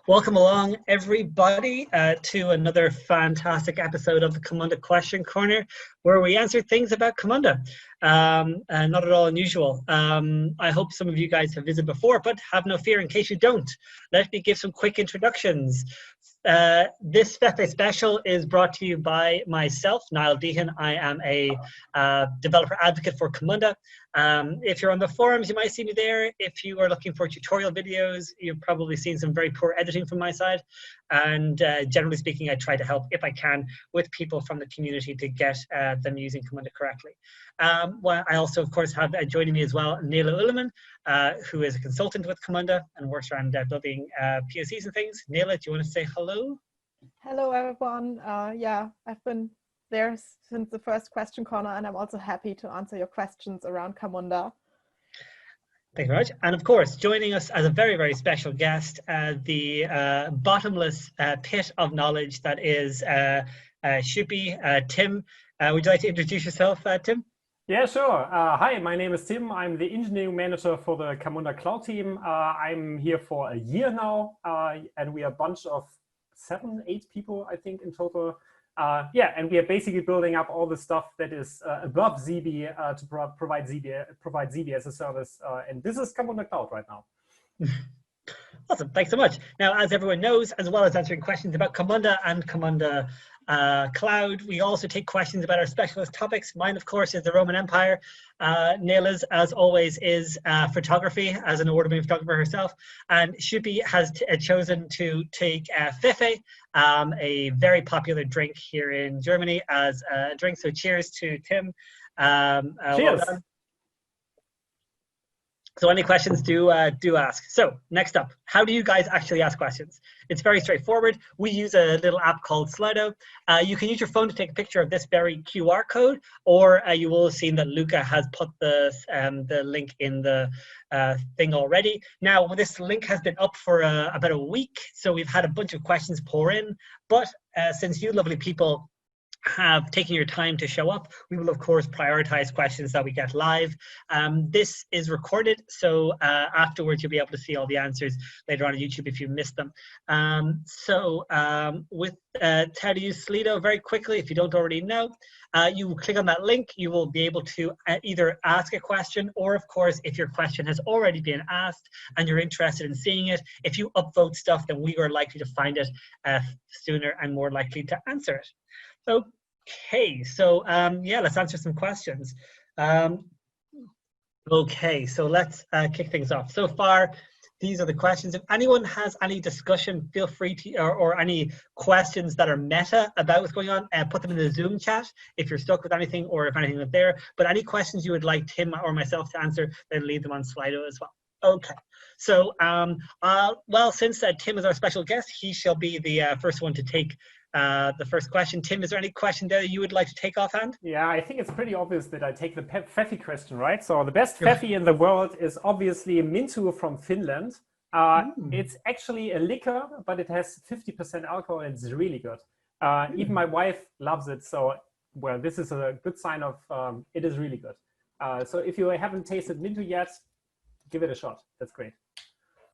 Welcome along, everybody, to another fantastic episode of the Camunda Question Corner, where we answer things about Camunda. Not at all unusual. I hope some of you guys have visited before, but have no fear in case you don't. Let me give some quick introductions. This Pfeffi special is brought to you by myself, Niall. I am a developer advocate for Camunda. If you're on the forums, you might see me there. If you are looking for tutorial videos, you've probably seen some very poor editing from my side. And generally speaking, I try to help, if I can, with people from the community to get them using Camunda correctly. Well, I also, of course, have joining me as well, Nele, who is a consultant with Camunda and works around building POCs and things. Nele, do you want to say hello? Hello, everyone. Yeah, I've been there since the first question corner, and I'm also happy to answer your questions around Camunda. Thank you very much. And of course, joining us as a very, very special guest, the bottomless pit of knowledge that is Shuppy, Tim. Would you like to introduce yourself, Tim? Yeah, sure. Hi, my name is Tim. I'm the engineering manager for the Camunda Cloud team. I'm here for a year now, and we are a bunch of 7, 8 people, I think, in total. Yeah, and we are basically building up all the stuff that is above Zeebe to provide Zeebe as a service. And this is Camunda Cloud right now. Awesome, thanks so much. Now, as everyone knows, as well as answering questions about Camunda and Camunda Cloud, we also take questions about our specialist topics. Mine, of course, is the Roman Empire. Nele's, as always, is photography, as an award-winning photographer herself. And Shuppy has chosen to take Pfeffi, a very popular drink here in Germany, as a drink. So cheers to Tim. Cheers. Well, so any questions, do ask. So next up, how do you guys actually ask questions? It's very straightforward. We use a little app called Slido. You can use your phone to take a picture of this very QR code, or you will have seen that Luca has put the link in the thing already. Now, this link has been up for about a week, so we've had a bunch of questions pour in. But since you lovely people have taken your time to show up, we will of course prioritize questions that we get live. This is recorded, so afterwards you'll be able to see all the answers later on YouTube if you missed them. With how to use Slido very quickly, if you don't already know, you click on that link, you will be able to either ask a question, or of course, if your question has already been asked and you're interested in seeing it, if you upvote stuff, then we are likely to find it sooner and more likely to answer it. Okay, so yeah, let's answer some questions. Okay, so let's kick things off. So far, these are the questions. If anyone has any discussion, feel free to, or any questions that are meta about what's going on, put them in the Zoom chat if you're stuck with anything, or if anything is there. But any questions you would like Tim or myself to answer, then leave them on Slido as well. Okay, so well, since Tim is our special guest, he shall be the first one to take the first question. Tim, is there any question there you would like to take offhand? Yeah, I think it's pretty obvious that I take the Pfeffi question, right? So the best Pfeffi in the world is obviously Mintu from Finland. It's actually a liquor, but it has 50% alcohol and it's really good. Even my wife loves it. So, well, this is a good sign of it is really good. So if you haven't tasted Mintu yet, give it a shot. That's great.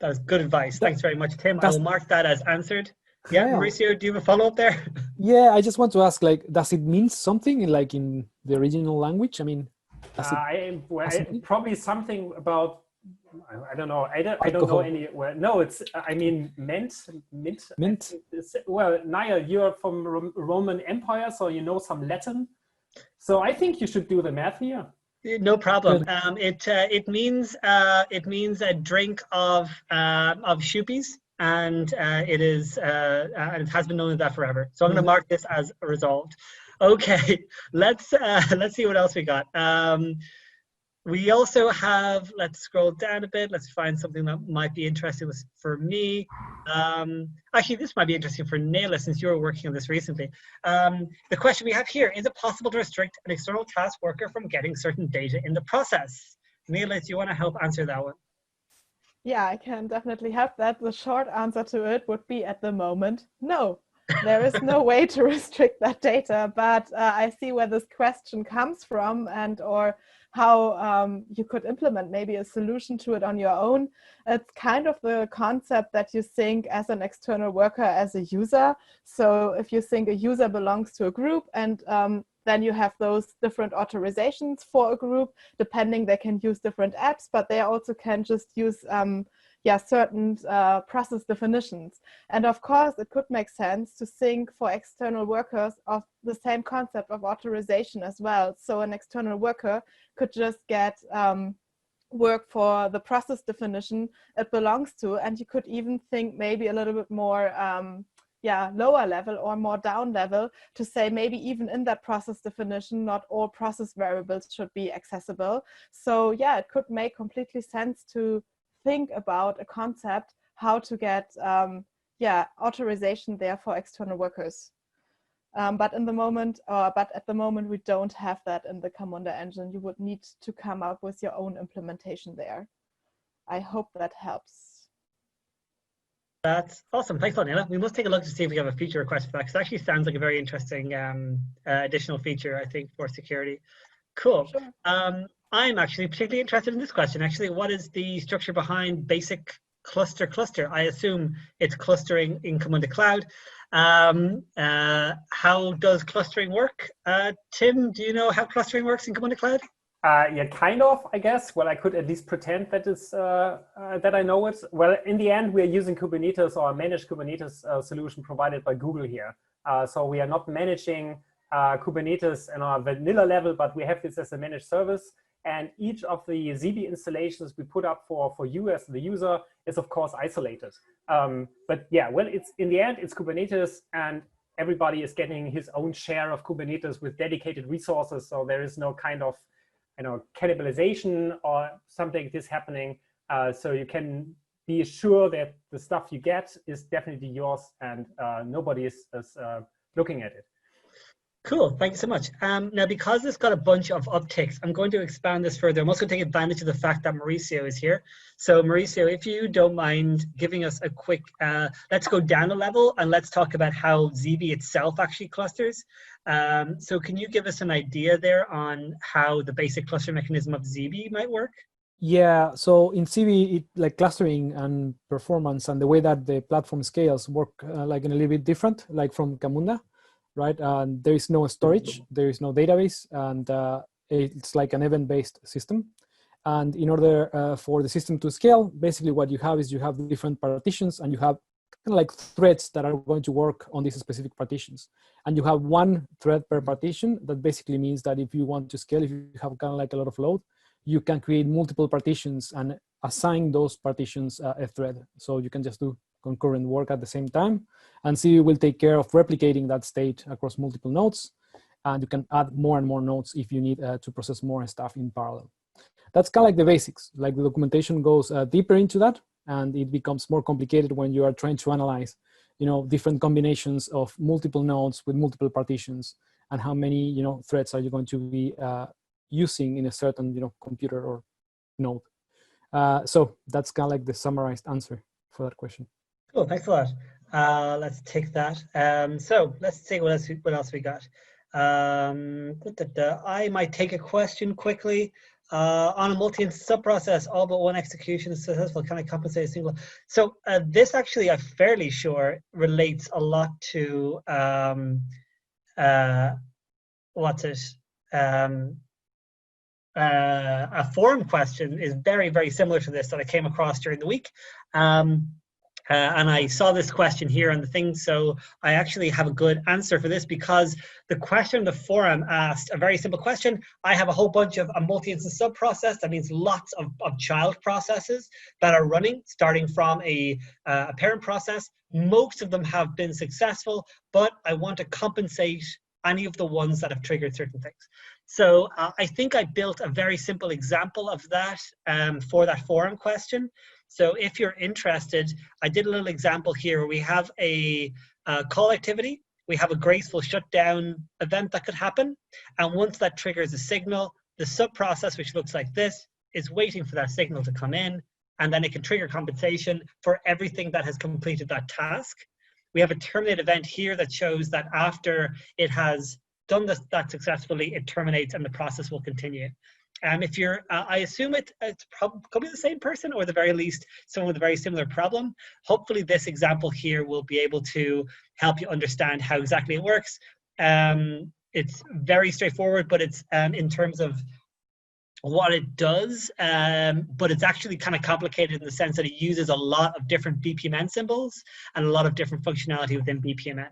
That was good advice. Thanks very much, Tim. I will mark that as answered. Yeah, Mauricio, do you have a follow-up there? Yeah, I just want to ask, like, does it mean something in the original language? I mean, probably something about, I don't know. I don't know any. Well, no, it's, I mean, mint. Well, Niall, you're from Roman Empire, so you know some Latin. So I think you should do the math here. No problem. It means a drink of Shuppies. And it is and it has been known as that forever. So I'm going to mark this as resolved. Okay, let's see what else we got. We also have, let's scroll down a bit. Let's find something that might be interesting for me. Actually, this might be interesting for Nele, since you were working on this recently. The question we have here: is it possible to restrict an external task worker from getting certain data in the process? Nele, do you want to help answer that one? Yeah, I can definitely help that. The short answer to it would be, at the moment, no. There is no way to restrict that data, but I see where this question comes from, and or how you could implement maybe a solution to it on your own. It's kind of the concept that you think as an external worker, as a user. So if you think a user belongs to a group, and then you have those different authorizations for a group, depending, they can use different apps, but they also can just use certain process definitions. And of course, it could make sense to think for external workers of the same concept of authorization as well. So an external worker could just get work for the process definition it belongs to, and you could even think maybe a little bit more lower level or more down level, to say maybe even in that process definition, not all process variables should be accessible. So yeah, it could make completely sense to think about a concept, how to get authorization there for external workers. But at the moment, we don't have that in the Camunda engine. You would need to come up with your own implementation there. I hope that helps. That's awesome. Thanks a lot, Nele. We must take a look to see if we have a feature request for that, because it actually sounds like a very interesting additional feature, I think, for security. Cool. Sure. I'm actually particularly interested in this question. Actually, what is the structure behind basic cluster? I assume it's clustering in Camunda Cloud. How does clustering work? Tim, do you know how clustering works in Camunda Cloud? Yeah, kind of, I guess. Well, I could at least pretend that is that I know it. Well, in the end, we're using Kubernetes, or a managed Kubernetes solution provided by Google here. So we are not managing Kubernetes on a vanilla level, but we have this as a managed service. And each of the Zeebe installations we put up for you as the user is, of course, isolated. But yeah, well, it's in the end, it's Kubernetes, and everybody is getting his own share of Kubernetes with dedicated resources. So there is no kind of cannibalization or something like this happening. So you can be sure that the stuff you get is definitely yours, and nobody is looking at it. Cool, thank you so much. Now, because it's got a bunch of upticks, I'm going to expand this further. I'm also going to take advantage of the fact that Mauricio is here. So Mauricio, if you don't mind giving us a quick, let's go down a level and let's talk about how Zeebe itself actually clusters. So can you give us an idea there on how the basic cluster mechanism of Zeebe might work? Yeah, so in Zeebe, like clustering and performance and the way that the platform scales work like in a little bit different, like from Camunda. Right, and there is no storage, there is no database, and it's like an event-based system. And in order for the system to scale, basically what you have is you have different partitions, and you have kind of like threads that are going to work on these specific partitions. And you have one thread per partition. That basically means that if you want to scale, if you have kind of like a lot of load, you can create multiple partitions and assign those partitions a thread. So you can just do concurrent work at the same time, and Zeebe will take care of replicating that state across multiple nodes, and you can add more and more nodes if you need to process more stuff in parallel. That's kind of like the basics. Like the documentation goes deeper into that, and it becomes more complicated when you are trying to analyze, different combinations of multiple nodes with multiple partitions, and how many, threads are you going to be using in a certain, computer or node. So that's kind of like the summarized answer for that question. Cool, thanks a lot. Let's take that. So let's see what else we got. I might take a question quickly. On a multi-instance subprocess, all but one execution is successful. Can I compensate a single? So this actually, I'm fairly sure, relates a lot to a forum question is very, very similar to this that I came across during the week. And I saw this question here on the thing, so I actually have a good answer for this, because the question in the forum asked a very simple question. I have a whole bunch of a multi-instance subprocess. That means lots of child processes that are running, starting from a parent process. Most of them have been successful, but I want to compensate any of the ones that have triggered certain things. So I think I built a very simple example of that for that forum question. So if you're interested, I did a little example here where we have a call activity. We have a graceful shutdown event that could happen. And once that triggers a signal, the subprocess, which looks like this, is waiting for that signal to come in. And then it can trigger compensation for everything that has completed that task. We have a terminate event here that shows that after it has done that successfully, it terminates and the process will continue. If you're, I assume it's probably the same person, or at the very least, someone with a very similar problem. Hopefully this example here will be able to help you understand how exactly it works. It's very straightforward, but it's in terms of what it does, but it's actually kind of complicated in the sense that it uses a lot of different BPMN symbols and a lot of different functionality within BPMN.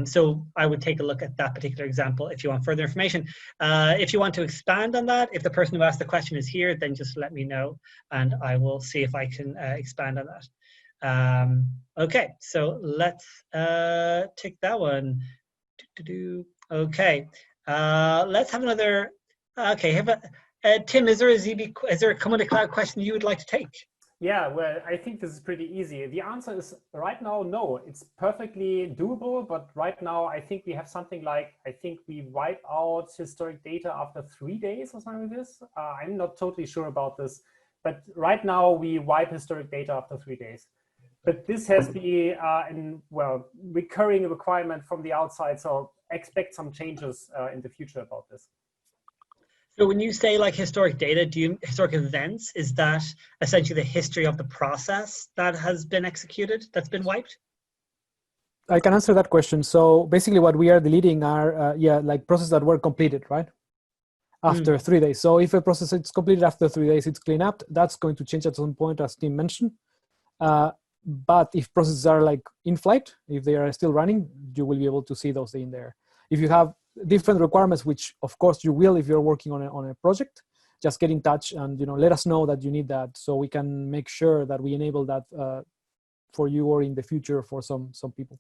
So I would take a look at that particular example if you want further information. If you want to expand on that, if the person who asked the question is here, then just let me know and I will see if I can expand on that. Okay, so let's take that one. Okay, let's have another. Okay, Tim, is there a Camunda Cloud question you would like to take? Yeah, well, I think this is pretty easy. The answer is right now, no. It's perfectly doable, but right now I think we have something like, I think we wipe out historic data after 3 days or something like this. I'm not totally sure about this, but right now we wipe historic data after 3 days. But this has the recurring requirement from the outside, so expect some changes in the future about this. So when you say like historic data, historic events, is that essentially the history of the process that has been executed, that's been wiped? I can answer that question. So basically what we are deleting are, like processes that were completed, right? After 3 days. So if a process is completed after 3 days, it's cleaned up. That's going to change at some point, as Tim mentioned. But if processes are like in flight, if they are still running, you will be able to see those in there. If you have different requirements, which of course you will if you're working on a project, just get in touch and let us know that you need that, so we can make sure that we enable that for you or in the future for some people.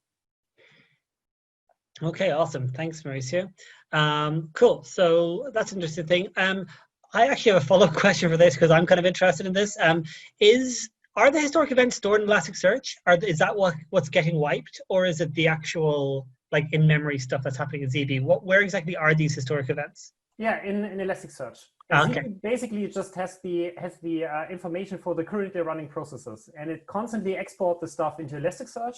Okay, awesome. Thanks, Mauricio. Cool. So that's an interesting thing. I actually have a follow-up question for this because I'm kind of interested in this. Are the historic events stored in Elasticsearch? Is that what's getting wiped, or is it the actual like in-memory stuff that's happening in Zeebe? Where exactly are these historic events? Yeah, in Elasticsearch. Okay. Zeebe basically just has the information for the currently running processes, and it constantly exports the stuff into Elasticsearch.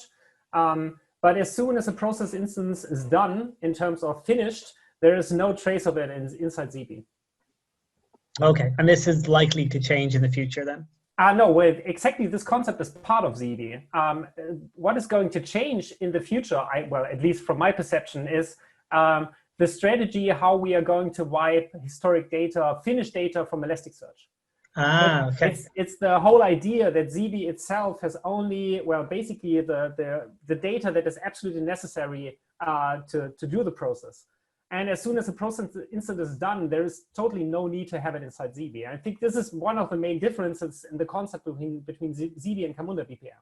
But as soon as a process instance is done, in terms of finished, there is no trace of it inside Zeebe. Okay, and this is likely to change in the future then? No, well, exactly this concept is part of Zeebe. What is going to change in the future, well, at least from my perception, is the strategy how we are going to wipe historic data, finished data from Elasticsearch. Okay. It's the whole idea that Zeebe itself has only, well, basically the data that is absolutely necessary to do the process. And as soon as the process instance is done, there is totally no need to have it inside Zeebe. I think this is one of the main differences in the concept between Zeebe and Camunda BPM.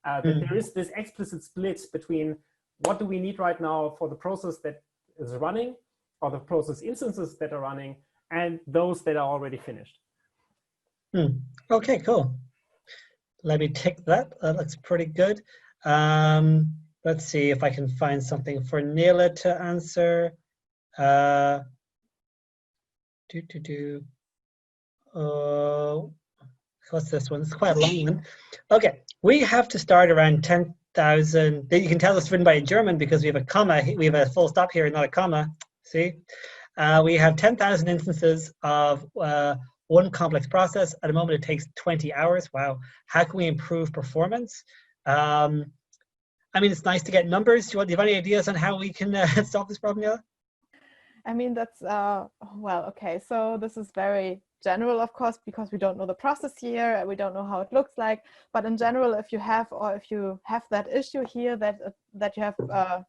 That there is this explicit split between what do we need right now for the process that is running, or the process instances that are running, and those that are already finished. Okay, cool. Let me tick that. That looks pretty good. Let's see if I can find something for Nele to answer. What's this one? It's quite a long one. Okay, we have to start around 10,000. You can tell it's written by a German because we have a comma. We have a full stop here, not a comma. See, we have 10,000 instances of one complex process. At the moment, it takes 20 hours. Wow. How can we improve performance? I mean, it's nice to get numbers. Do you have any ideas on how we can solve this problem, Nele? I mean, that's, well, okay. So this is very general, of course, because we don't know the process here. We don't know how it looks like. But in general, if you have that issue here that you have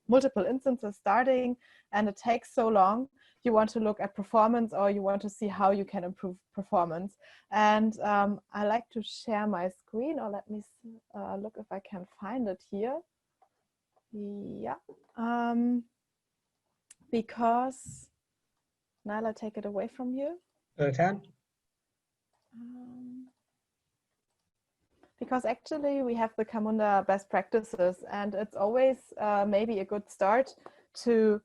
multiple instances starting and it takes so long, you want to look at performance, or you want to see how you can improve performance. And I like to share my screen, or let me look if I can find it here. Yeah. Because, Niall, I take it away from you. Okay. Because actually we have the Camunda best practices, and it's always maybe a good start to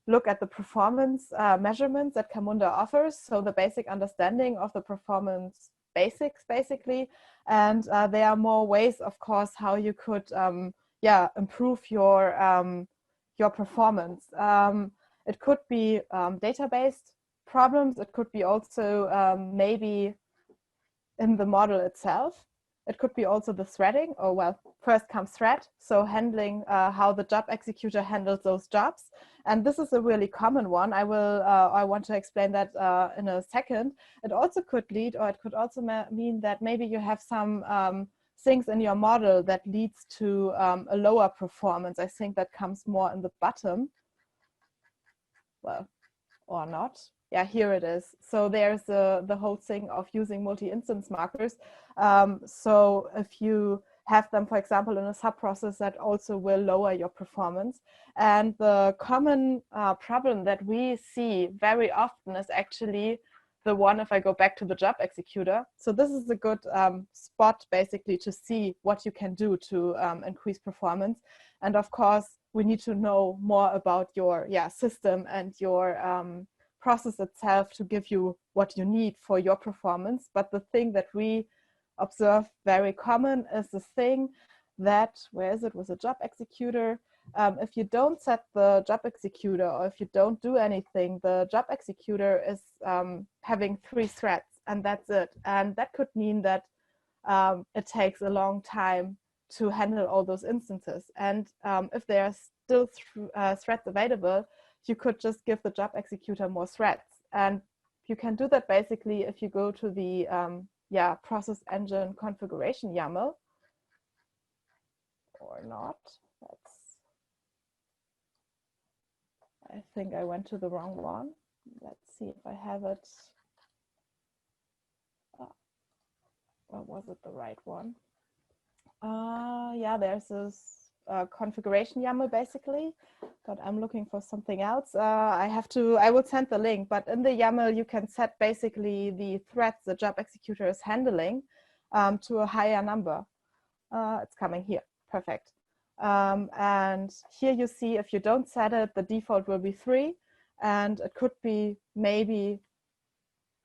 look at the performance measurements that Camunda offers. So the basic understanding of the performance basics, basically. And there are more ways, of course, how you could improve your performance. It could be data-based problems. It could be also maybe in the model itself. It could be also the threading, or well, first comes thread, so handling how the job executor handles those jobs. And this is a really common one. I want to explain that in a second. It also could lead, or it could also mean that maybe you have some things in your model that leads to a lower performance. I think that comes more in the bottom. Well, or not. Yeah, here it is. So there's the whole thing of using multi-instance markers. So if you have them, for example, in a sub-process, that also will lower your performance. And the common problem that we see very often is actually the one, if I go back to the job executor. So this is a good spot basically to see what you can do to increase performance. And of course, we need to know more about your system and your process itself to give you what you need for your performance. But the thing that we observe very common is the thing that, where is it, with a job executor? If you don't set the job executor, or if you don't do anything, the job executor is having 3 threads, and that's it. And that could mean that it takes a long time to handle all those instances. And if there are still threads available, you could just give the job executor more threads. And you can do that basically if you go to the process engine configuration YAML, or not. I think I went to the wrong one. Let's see if I have it. Or was it the right one? Yeah, there's this configuration YAML basically, but I'm looking for something else. I will send the link, but in the YAML you can set basically the threads the job executor is handling to a higher number. It's coming here, perfect. And here you see if you don't set it, the default will be 3, and it could be maybe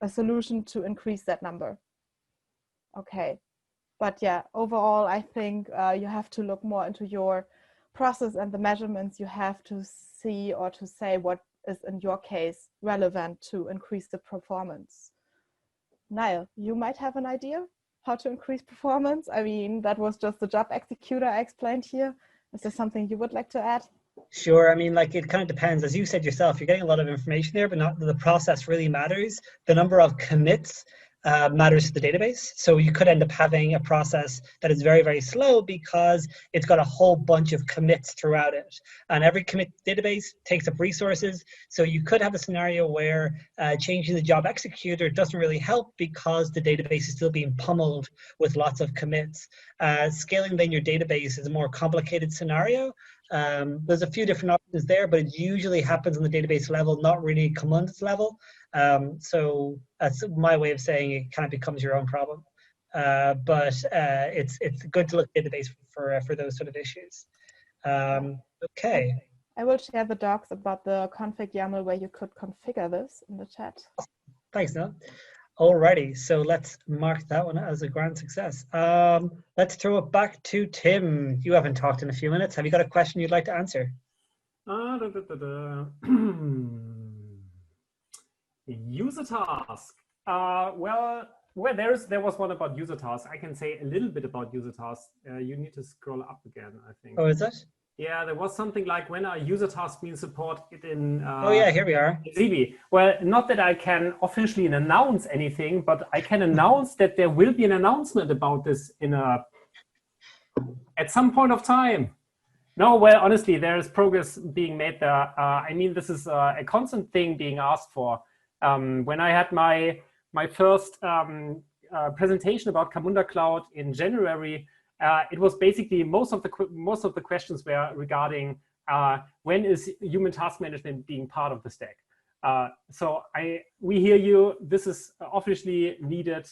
a solution to increase that number. Okay. But yeah, overall, I think you have to look more into your process and the measurements you have to see, or to say what is in your case relevant to increase the performance. Niall, you might have an idea how to increase performance. I mean, that was just the job executor I explained here. Is there something you would like to add? Sure. I mean, like, it kind of depends. As you said yourself, you're getting a lot of information there, but not the process really matters. The number of commits matters to the database. So you could end up having a process that is very, very slow because it's got a whole bunch of commits throughout it. And every commit database takes up resources. So you could have a scenario where changing the job executor doesn't really help because the database is still being pummeled with lots of commits. Scaling then your database is a more complicated scenario. There's a few different options there, but it usually happens on the database level, not really Camunda's level. So that's my way of saying it kind of becomes your own problem. But it's good to look at the database for those sort of issues. Okay. I will share the docs about the config YAML where you could configure this in the chat. Thanks, Nele. Alrighty, so let's mark that one as a grand success. Let's throw it back to Tim. You haven't talked in a few minutes. Have you got a question you'd like to answer? User task. Well, there was one about user task. I can say a little bit about user task. You need to scroll up again, I think. Oh, is it? Yeah, there was something like when a user task being supported in. Oh yeah, here we are. Zeebe. Well, not that I can officially announce anything, but I can announce that there will be an announcement about this at some point of time. No, well, honestly, there is progress being made there. I mean, this is a constant thing being asked for. When I had my first presentation about Camunda Cloud in January, it was basically most of the questions were regarding when is human task management being part of the stack. So we hear you. This is officially needed.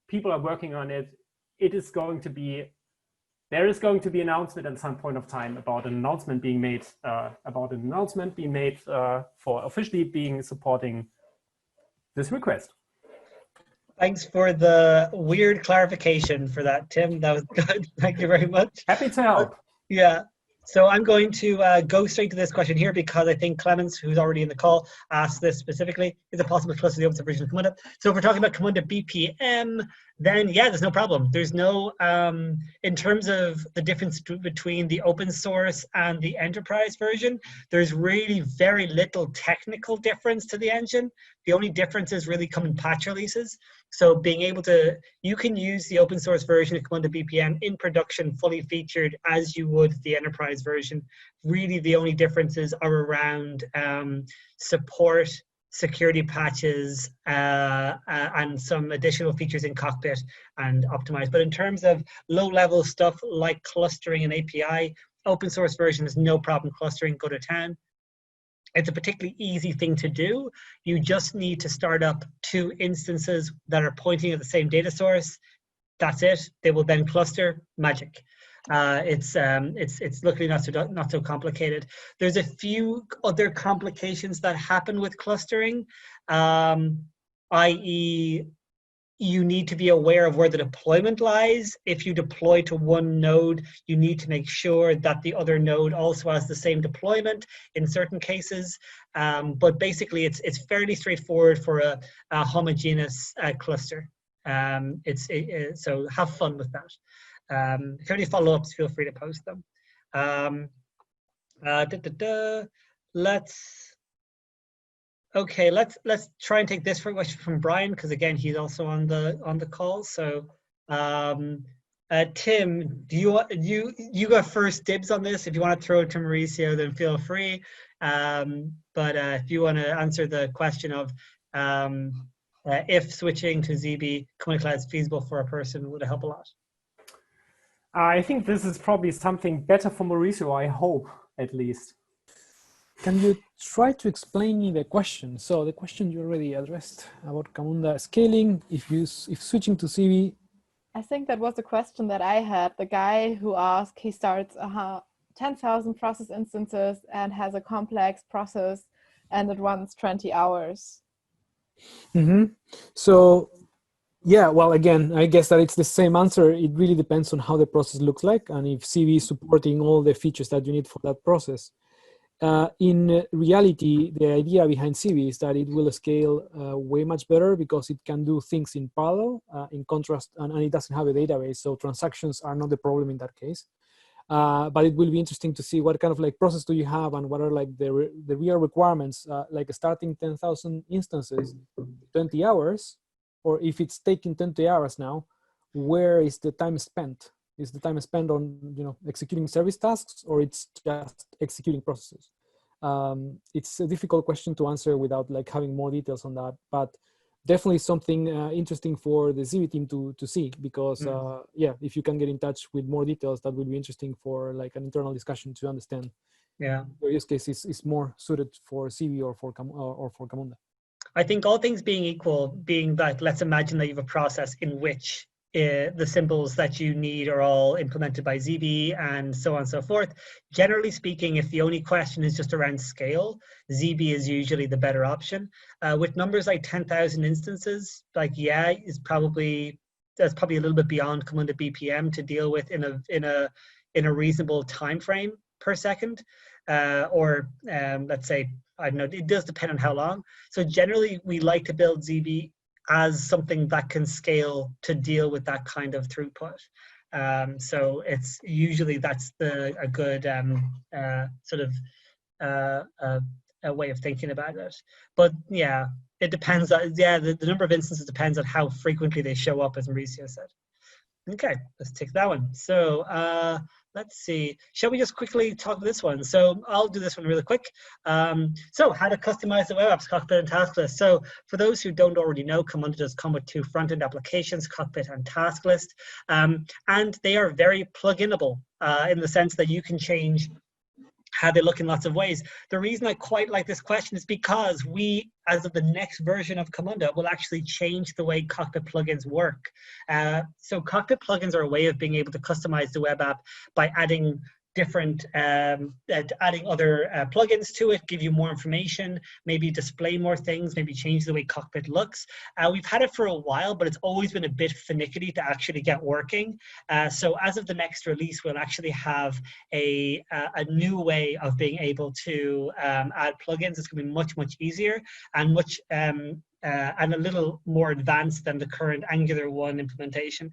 People are working on it. There is going to be an announcement at some point of time about an announcement being made for officially supporting this request. Thanks for the weird clarification for that, Tim. That was good. Thank you very much. Happy to help. Yeah. So I'm going to go straight to this question here because I think Clemens, who's already in the call, asked this specifically. Is it possible to cluster the open source version of Camunda? So if we're talking about Camunda BPM, then yeah, there's no problem. There's no, in terms of the difference between the open source and the enterprise version, there's really very little technical difference to the engine. The only differences really come in patch releases. So being able to, you can use the open source version of Camunda BPM in production, fully featured as you would the enterprise version. Really the only differences are around support, security patches, and some additional features in Cockpit and Optimize. But in terms of low-level stuff like clustering and API, open source version is no problem clustering, go to town. It's a particularly easy thing to do. You just need to start up 2 instances that are pointing at the same data source. That's it. They will then cluster. Magic. It's luckily not so complicated. There's a few other complications that happen with clustering, i.e. you need to be aware of where the deployment lies. If you deploy to one node, you need to make sure that the other node also has the same deployment in certain cases. But basically, it's fairly straightforward for a homogeneous cluster. So have fun with that. If you have any follow-ups, feel free to post them. Let's try and take this question from Brian, because again he's also on the call. So Tim, you got first dibs on this. If you want to throw it to Mauricio, then feel free. But if you want to answer the question of if switching to Zeebe Camunda Cloud is feasible for a person, would help a lot. I think this is probably something better for Mauricio, I hope, at least. Can you try to explain me the question? So the question you already addressed about Camunda scaling, if switching to Zeebe. I think that was a question that I had. The guy who asked, he starts 10,000 process instances and has a complex process and it runs 20 hours. Mm-hmm. So yeah, well, again, I guess that it's the same answer. It really depends on how the process looks like and if Zeebe is supporting all the features that you need for that process. In reality, the idea behind Zeebe is that it will scale way much better because it can do things in parallel, in contrast, and it doesn't have a database, so transactions are not the problem in that case. But it will be interesting to see what kind of process do you have and what are the real requirements, like starting 10,000 instances, 20 hours, or if it's taking 20 hours now, where is the time spent? Is the time spent on executing service tasks, or it's just executing processes? It's a difficult question to answer without having more details on that, but definitely something interesting for the Zeebe team to see, because yeah, if you can get in touch with more details, that would be interesting for an internal discussion to understand. Yeah, your use case is more suited for Zeebe or for Camunda. I think all things being equal, being that let's imagine that you have a process in which the symbols that you need are all implemented by Zeebe and so on and so forth. Generally speaking, if the only question is just around scale, Zeebe is usually the better option. With numbers like 10,000 instances, that's probably a little bit beyond Camunda BPM to deal with in a reasonable time frame per second. Let's say, I don't know, it does depend on how long. So generally we like to build Zeebe as something that can scale to deal with that kind of throughput. So it's usually that's a good sort of a way of thinking about it. But yeah, it depends. The number of instances depends on how frequently they show up, as Mauricio said. Okay, let's take that one. So let's see. Shall we just quickly talk this one? So I'll do this one really quick. So how to customize the web apps, Cockpit and Task List. So for those who don't already know, Camunda does come with 2 front-end applications, Cockpit and Task List. And they are very plug-inable in the sense that you can change how they look in lots of ways. The reason I quite like this question is because we, as of the next version of Camunda, will actually change the way Cockpit plugins work. So Cockpit plugins are a way of being able to customize the web app by adding different, adding other plugins to it, give you more information, maybe display more things, maybe change the way Cockpit looks. We've had it for a while, but it's always been a bit finicky to actually get working. So as of the next release, we'll actually have a new way of being able to add plugins. It's going to be much, much easier and much and a little more advanced than the current Angular 1 implementation.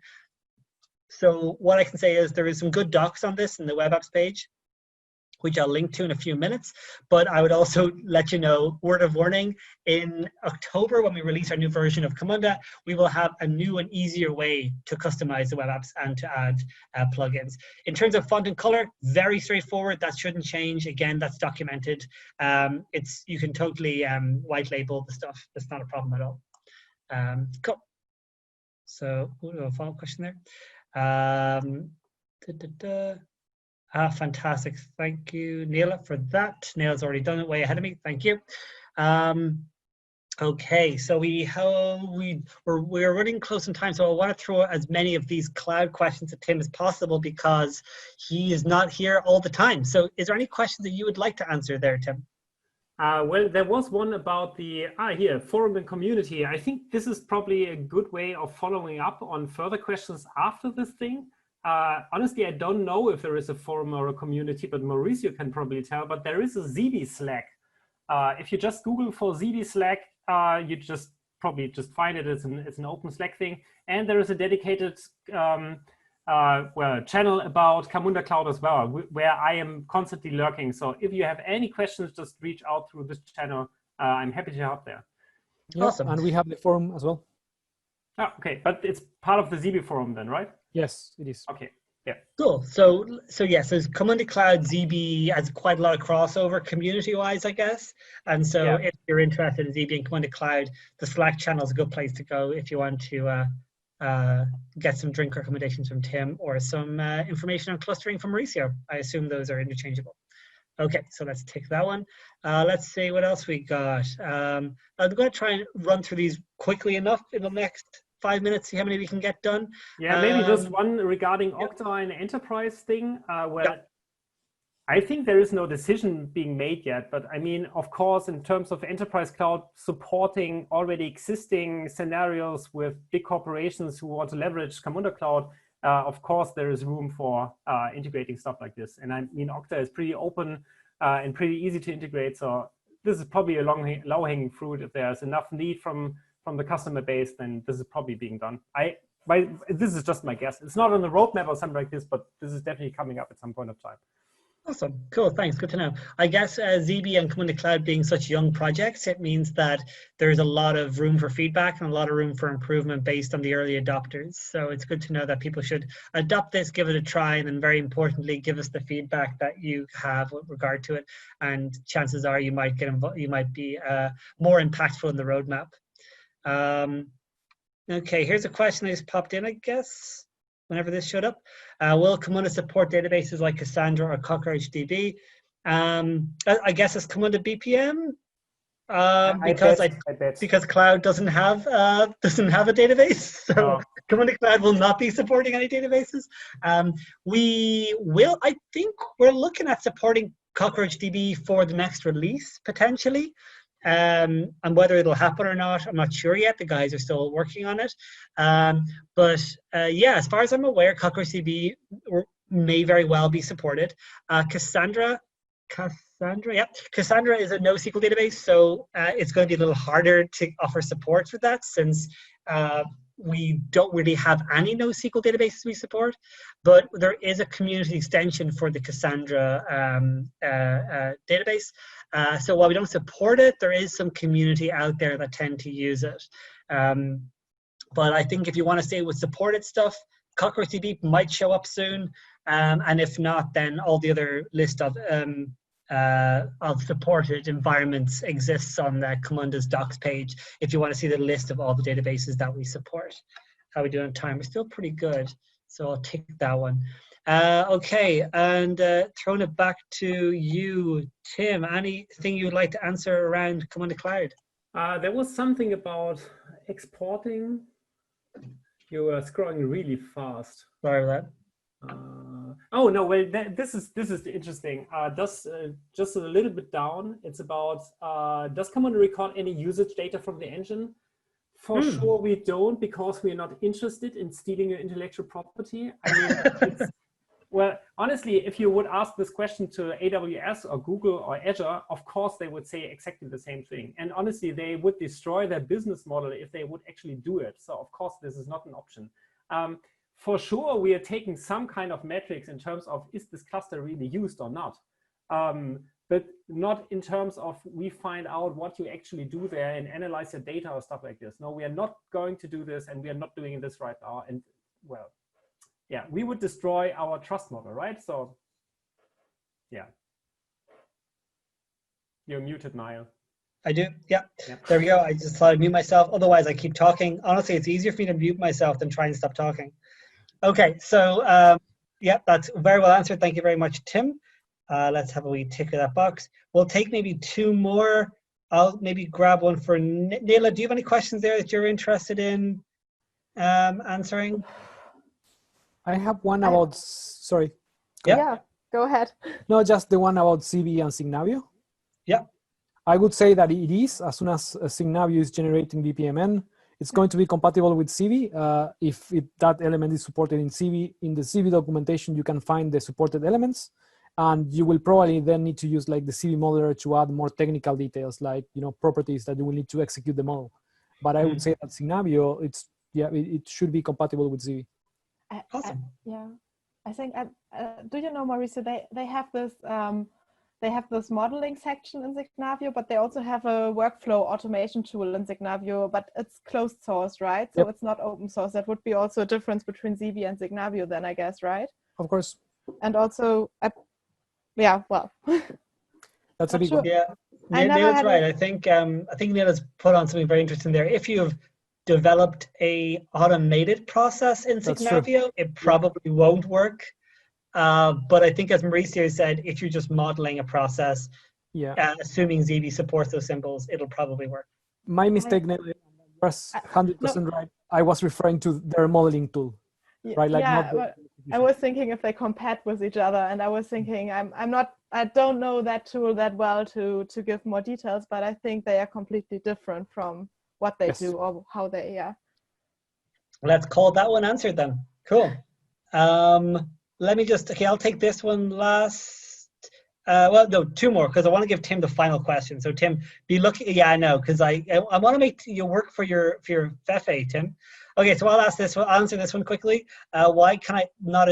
So what I can say is there is some good docs on this in the web apps page, which I'll link to in a few minutes. But I would also let you know, word of warning, in October, when we release our new version of Camunda, we will have a new and easier way to customize the web apps and to add plugins. In terms of font and color, very straightforward. That shouldn't change. Again, that's documented. You can totally white label the stuff. That's not a problem at all. Cool. So, a follow-up question there. Fantastic. Thank you, Nele, for that. Nele's already done it way ahead of me. Thank you. Okay, so we're running close in time, so I want to throw as many of these cloud questions to Tim as possible because he is not here all the time. So is there any questions that you would like to answer there, Tim? Well, there was one about the here, forum and community. I think this is probably a good way of following up on further questions after this thing. Honestly, I don't know if there is a forum or a community, but Mauricio can probably tell. But there is a Zeebe Slack. If you just Google for Zeebe Slack, you probably just find it. It's an open Slack thing, and there is a dedicated channel about Camunda Cloud as well, where I am constantly lurking. So if you have any questions, just reach out through this channel. I'm happy to help there. Yeah, awesome. And we have the forum as well. Oh, okay, but it's part of the Zeebe forum then, right? Yes, it is. Okay, yeah. Cool. So yes, there's Camunda Cloud. Zeebe has quite a lot of crossover community-wise, I guess. And so if you're interested in Zeebe and Camunda Cloud, the Slack channel is a good place to go if you want to get some drink recommendations from Tim or some information on clustering from Mauricio. I assume those are interchangeable. Okay, so let's take that one. Let's see what else we got. I'm going to try and run through these quickly enough in the next 5 minutes, see how many we can get done. Yeah, maybe just one regarding Okta and enterprise thing. I think there is no decision being made yet, but I mean, of course, in terms of enterprise cloud supporting already existing scenarios with big corporations who want to leverage Camunda Cloud, of course, there is room for integrating stuff like this. And I mean, Okta is pretty open and pretty easy to integrate. So this is probably a low-hanging fruit. If there's enough need from the customer base, then this is probably being done. This is just my guess. It's not on the roadmap or something like this, but this is definitely coming up at some point of time. Awesome. Cool. Thanks. Good to know. I guess Zeebe and Camunda Cloud being such young projects, it means that there's a lot of room for feedback and a lot of room for improvement based on the early adopters. So it's good to know that people should adopt this, give it a try, and then very importantly, give us the feedback that you have with regard to it. And chances are you might get involved, you might be more impactful in the roadmap. Okay, here's a question that just popped in, I guess, whenever this showed up. Will Camunda support databases like Cassandra or CockroachDB? I guess it's Camunda BPM, because Cloud doesn't have a database. So Camunda Cloud will not be supporting any databases. I think we're looking at supporting CockroachDB for the next release potentially. And whether it'll happen or not, I'm not sure yet. The guys are still working on it. But as far as I'm aware, CockroachDB may very well be supported. Cassandra is a NoSQL database, so it's going to be a little harder to offer support for that since we don't really have any NoSQL databases we support, but there is a community extension for the Cassandra database. So while we don't support it, there is some community out there that tend to use it. But I think if you want to stay with supported stuff, CockroachDB might show up soon. And if not, then all the other list of supported environments exists on the Camunda's docs page if you want to see the list of all the databases that we support. How are we doing on time? We're still pretty good, so I'll take that one. Okay, and throwing it back to you, Tim. Anything you'd like to answer around Camunda Cloud? There was something about exporting. You were scrolling really fast. Sorry about that. Oh no! Well, this is interesting. Just a little bit down. It's about does Camunda record any usage data from the engine? For sure, we don't, because we're not interested in stealing your intellectual property. I mean, well, honestly, if you would ask this question to AWS or Google or Azure, of course they would say exactly the same thing. And honestly, they would destroy their business model if they would actually do it. So of course, this is not an option. For sure, we are taking some kind of metrics in terms of, is this cluster really used or not? But not in terms of we find out what you actually do there and analyze your data or stuff like this. No, we are not going to do this, and we are not doing this right now. And well, yeah, we would destroy our trust model, right? So yeah. You're muted, Niall. I do, yeah. There we go. I just thought I'd mute myself. Otherwise, I keep talking. Honestly, it's easier for me to mute myself than try and stop talking. Okay, so yeah, that's very well answered. Thank you very much, Tim. Let's have a wee tick of that box. We'll take maybe two more. I'll maybe grab one for Nele. Do you have any questions there that you're interested in answering? I have one about, sorry. Yeah, go ahead. No, just the one about Zeebe and Signavio. Yeah. I would say that it is, as soon as Signavio is generating BPMN, it's going to be compatible with Zeebe. If that element is supported in Zeebe, in the Zeebe documentation, you can find the supported elements. And you will probably then need to use like the Zeebe modeler to add more technical details, like, you know, properties that you will need to execute the model. But I would say that Signavio, it should be compatible with Zeebe. Awesome. Yeah, I think. Do you know, Mauricio? They have this modeling section in Signavio, but they also have a workflow automation tool in Signavio, but it's closed source, right? So it's not open source. That would be also a difference between Zeebe and Signavio, then, I guess, right? Of course. And also, yeah, well, that's a big one. Yeah, Nele's right. I think Nele's put on something very interesting there. If you've developed a automated process in Signavio, it probably won't work. But I think, as Mauricio said, if you're just modeling a process, assuming Zeebe supports those symbols, it'll probably work. My mistake, Nele, you were 100% right. I was referring to their modeling tool, right? Like I was thinking if they compare with each other, and I was thinking I don't know that tool that well to give more details, but I think they are completely different from what they do or how they Let's call that one answered then. Cool. Let me just, I'll take this one last. Well, no, two more, because I want to give Tim the final question. So Tim, be looking, I know, because I want to make you work for your Pfeffi, Tim. Okay, so I'll answer this one quickly. Why can I not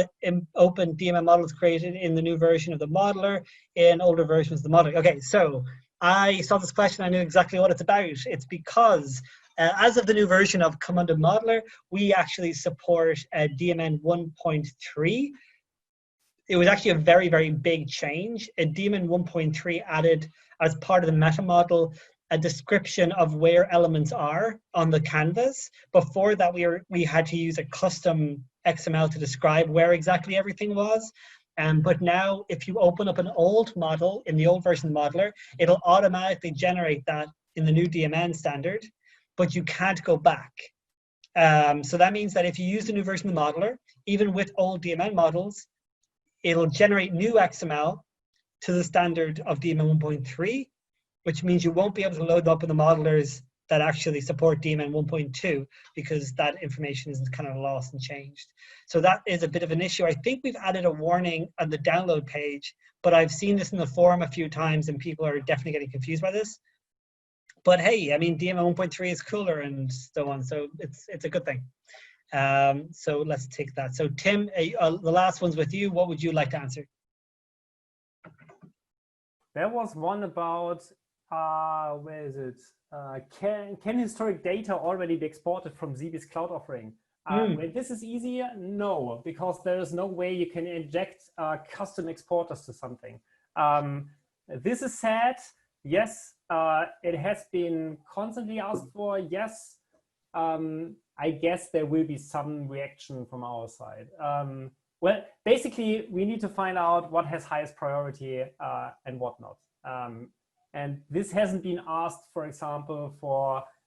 open DMN models created in the new version of the modeler in older versions of the modeler? Okay, so I saw this question, I knew exactly what it's about. It's because as of the new version of Camunda Modeler, we actually support DMN 1.3. It was actually a very, very big change. DMN 1.3 added, as part of the meta model, a description of where elements are on the canvas. Before that, we had to use a custom XML to describe where exactly everything was. But now, if you open up an old model in the old version of the modeler, it'll automatically generate that in the new DMN standard, but you can't go back. So that means that if you use the new version of the modeler, even with old DMN models, it'll generate new XML to the standard of DMN 1.3, which means you won't be able to load them up in the modelers that actually support DMN 1.2 because that information is kind of lost and changed. So that is a bit of an issue. I think we've added a warning on the download page, but I've seen this in the forum a few times and people are definitely getting confused by this. But hey, I mean, DMN 1.3 is cooler and so on, so it's a good thing. So let's take that. So Tim, the last one's with you. What would you like to answer? There was one about, where is it? Can historic data already be exported from Zeebe's cloud offering? This is easier? No, because there is no way you can inject custom exporters to something. This is sad. Yes, it has been constantly asked for. Yes, I guess there will be some reaction from our side. Well, basically, we need to find out what has highest priority and what not. And this hasn't been asked, for example,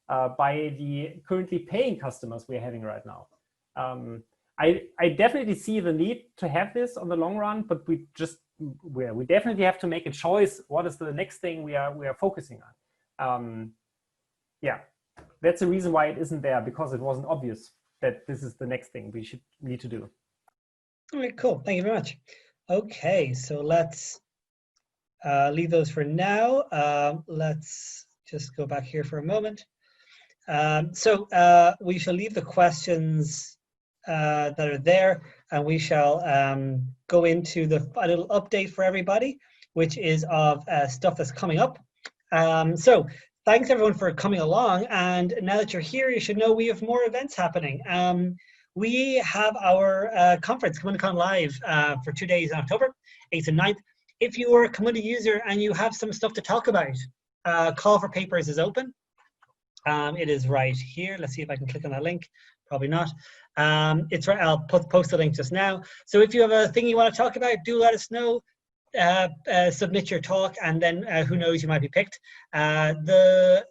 by the currently paying customers we're having right now. I definitely see the need to have this on the long run, but we definitely have to make a choice. What is the next thing we are focusing on? Yeah, that's the reason why it isn't there, because it wasn't obvious that this is the next thing we need to do. All right, cool. Thank you very much. Okay, so let's leave those for now. Let's just go back here for a moment. So we shall leave the questions that are there, and we shall go into a little update for everybody, which is of stuff that's coming up. So thanks everyone for coming along, and now that you're here, you should know we have more events happening. We have our conference, CamundaCon Live, for 2 days in October, 8th and 9th. If you are a Camunda user and you have some stuff to talk about, call for papers is open. It is right here. Let's see if I can click on that link. Probably not. It's right. I'll post the link just now. So if you have a thing you want to talk about, do let us know. Submit your talk, and then who knows, you might be picked. The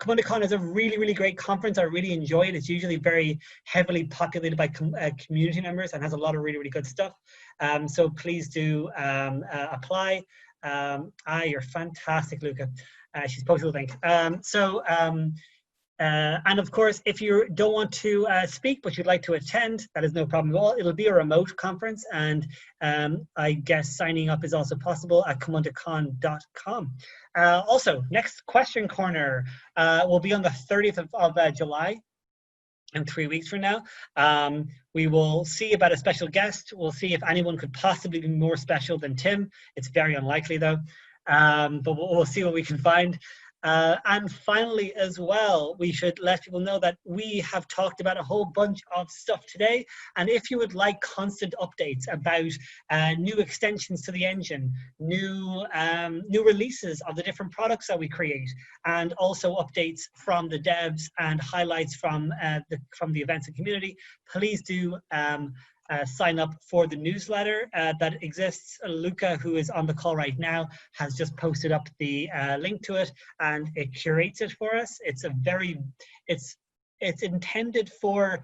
CamundaCon is a really, really great conference. I really enjoy it. It's usually very heavily populated by community members and has a lot of really, really good stuff. So please do apply. You're fantastic, Luca. She's posted the link. And of course, if you don't want to speak, but you'd like to attend, that is no problem at all. It'll be a remote conference, and I guess signing up is also possible at camundacon.com. Also, next question corner will be on the 30th of July, in 3 weeks from now. We will see about a special guest. We'll see if anyone could possibly be more special than Tim. It's very unlikely though, but we'll see what we can find. And finally, as well, we should let people know that we have talked about a whole bunch of stuff today. And if you would like constant updates about new extensions to the engine, new releases of the different products that we create, and also updates from the devs and highlights from the events and community, please do sign up for the newsletter that exists. Luca, who is on the call right now, has just posted up the link to it, and it curates it for us. It's intended for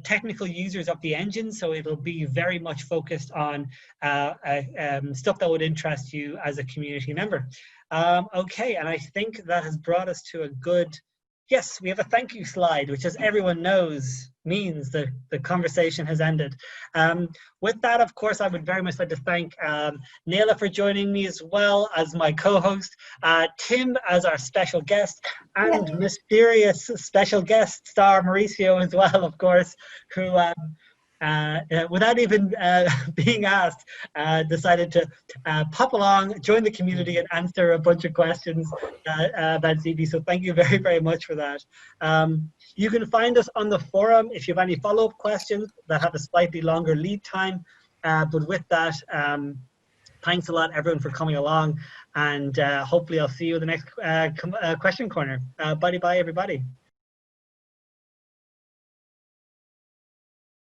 technical users of the engine, so it'll be very much focused on stuff that would interest you as a community member. Okay, and I think that has brought us to a good, yes, we have a thank you slide, which, as everyone knows, means that the conversation has ended. With that, of course, I would very much like to thank Nele for joining me as well as my co-host, Tim as our special guest, and mysterious special guest star Mauricio as well, of course, who without even being asked, decided to pop along, join the community, and answer a bunch of questions about Zeebe. So thank you very, very much for that. You can find us on the forum if you have any follow-up questions that have a slightly longer lead time. But with that, thanks a lot, everyone, for coming along. And hopefully I'll see you in the next question corner. Bye-bye, everybody.